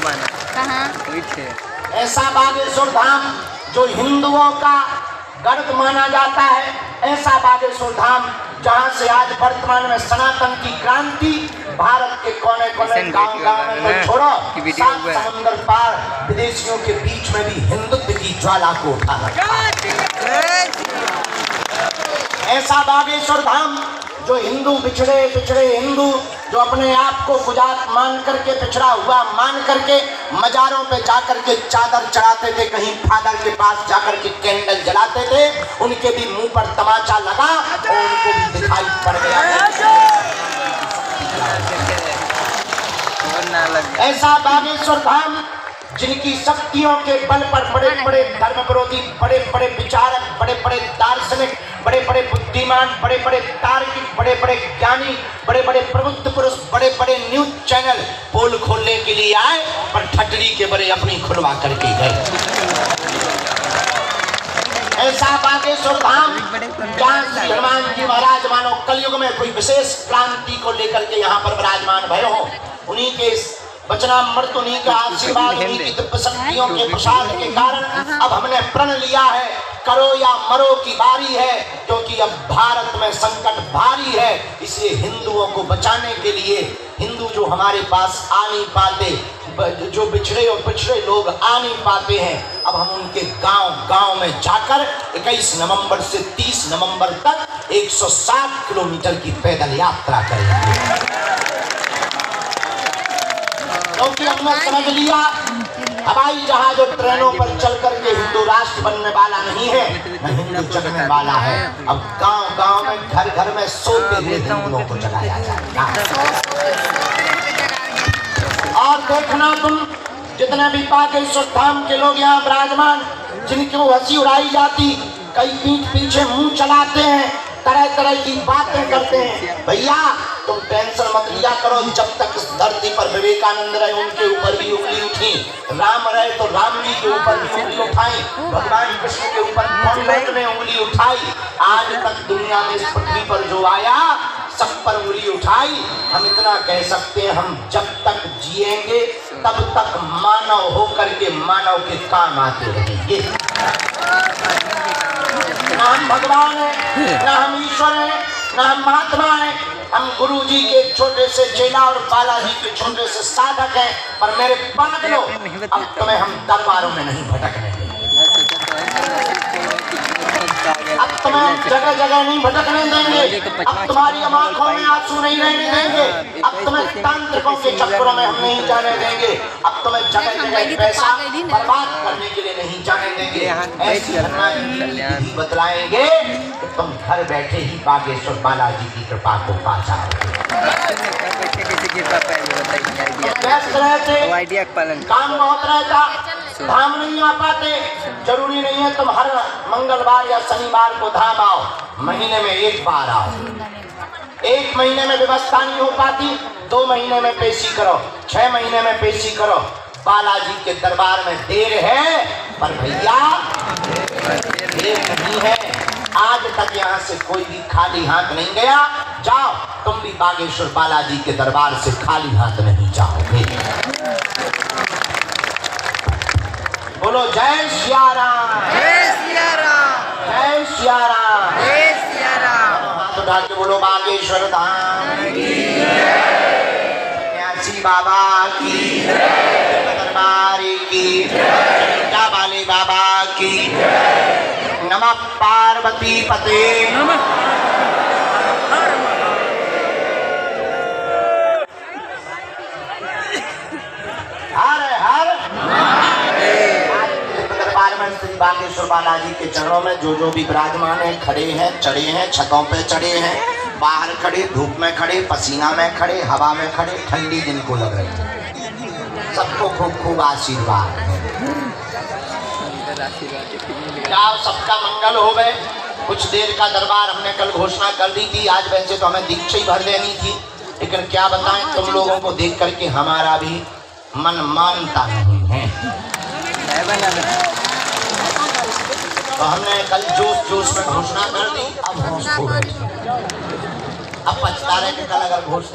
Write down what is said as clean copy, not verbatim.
कहाँ ऐसा बागेश्वर धाम जो हिंदुओं का गर्व माना जाता है, ऐसा बागेश्वर धाम जहाँ से आज वर्तमान में सनातन की क्रांति भारत के कोने कोने गांव-गांव में तो छोड़ो, सात समुंदर पार विदेशियों के बीच में भी हिंदुत्व की ज्वाला को उठा रखा है। ऐसा बागेश्वर धाम जो हिंदू पिछड़े हिंदू जो अपने आप को गुजात मान करके पिछड़ा हुआ मान करके मजारों पे जाकर के चादर चढ़ाते थे, कहीं फादर के पास जाकर के कैंडल जलाते थे, उनके भी मुंह पर तमाचा लगा और उनको भी दिखाई पड़ गया। ऐसा बागेश्वर धाम जिनकी शक्तियों के बल पर बड़े बड़े धर्म विरोधी, बड़े बड़े विचारक, बड़े बड़े दार्शनिक, बड़े बड़े बुद्धिमान, बड़े बड़े तार्किक, बड़े बड़े ज्ञानी, बड़े बड़े प्रबुद्ध पुरुष, बड़े बड़े न्यूज चैनल पोल खोलने के लिए आए, पर ठटरी के बड़े अपनी खुलवा करके गए। ऐसा बागेश्वर धाम जहाँ श्री हनुमान जी महाराज मानो कलयुग में कोई विशेष क्रांति को लेकर के यहाँ पर विराजमान भय हो, उन्हीं के वचनामृत, उन्हीं का आशीर्वाद, उन्हीं की दिव्य शक्तियों के प्रसाद के कारण अब हमने प्रण लिया है, करो या मरो की बारी है, क्योंकि अब भारत में संकट भारी है। इसलिए हिंदुओं को बचाने के लिए, हिंदू जो हमारे पास आ नहीं पाते, जो बिछड़े और पिछड़े लोग आ नहीं पाते हैं, अब हम उनके गांव-गांव में जाकर 21 नवंबर से 30 नवंबर तक 160 किलोमीटर की पैदल यात्रा करेंगे। क्योंकि हमने समझ लिया हवाई जहाज और ट्रेनों पर चल करके हिंदू राष्ट्र बनने वाला नहीं है, न हिंदू जगने वाला है। अब गांव-गांव में, घर-घर में सोते हुए हिंदुओं को जगाया जाएगा। और देखना तुम जितने भी बागेश्वर धाम के लोग यहाँ विराजमान, जिनकी वो हंसी उड़ाई जाती, कई पीठ पीछे मुंह चलाते हैं, तरह तरह की बातें करते हैं। भैया तुम टेंशन मत लिया करो, जब तक इस धरती पर विवेकानंद रहे उनके ऊपर भी उंगली उठी, राम रहे तो राम जी के ऊपर भी उंगली उठाई, भगवान कृष्ण के ऊपर कौन ने उंगली उठाई। आज तक दुनिया में इस पृथ्वी पर जो आया सब पर उंगली उठाई। हम इतना कह सकते हैं, हम जब तक जिएंगे तब तक मानव होकर के मानव के काम आते रहेंगे। ना हम भगवान है, ना हम ईश्वर है, ना हम महात्मा है, हम गुरु जी के छोटे से चेला और बालाजी के छोटे से साधक हैं। पर मेरे पागलों, अब तुम्हें हम दरबारों में नहीं भटकने देंगे, अब तुम्हें जगह जगह नहीं भटकने देंगे, अब तुम्हारी आंखों में आंसू नहीं रहने देंगे, अब तुम्हें तांत्रिकों के चक्करों में हम नहीं जाने देंगे, अब तुम्हें जगह जगह पैसा बर्बाद करने के लिए नहीं जाने देंगे। ऐसी घटनाएं बतलाएंगे तो तुम घर बैठे ही बागेश्वर बालाजी की कृपा को पा जाओगे। काम बहुत रहता, धाम नहीं आ पाते, जरूरी नहीं है तुम हर मंगलवार या शनिवार को धाम आओ, महीने में एक बार आओ। एक महीने में व्यवस्था नहीं हो पाती, 2 महीने में पेशी करो, 6 महीने में पेशी करो। बालाजी के दरबार में देर है, पर भैया देर नहीं है। आज तक यहाँ से कोई भी खाली हाथ नहीं गया। जाओ तुम भी बागेश्वर बालाजी के दरबार से खाली हाथ नहीं जाओगे। बोलो जय सिया राम, जय सिया राम, जय सिया राम, जय सिया राम। हाथ उठा के बोलो बागेश्वर धाम की जय, न्यासी बाबा की जय, दरबार की जय, क्या वाले बाबा की जय। नमः पार्वती पते नमः। हर हर दरबार में श्री बागेश्वर बालाजी के चरणों में जो भी विराजमान है, खड़े हैं, चढ़े हैं, छतों पे चढ़े हैं, बाहर खड़े, धूप में खड़े, पसीना में खड़े, हवा में खड़े, ठंडी जिनको लग रही है, सबको खूब खूब आशीर्वाद है। जाओ सबका मंगल हो गए। कुछ देर का दरबार हमने कल घोषणा कर दी थी, आज वैसे तो हमें दीक्षा ही भर देनी थी, लेकिन क्या बताएं तुम लोगों को देख करके हमारा भी मन मानता नहीं है। तो हमने कल जोश जोश में घोषणा कर दी, अब होश खो गई। अब पछता रहे कि कल अगर घोषणा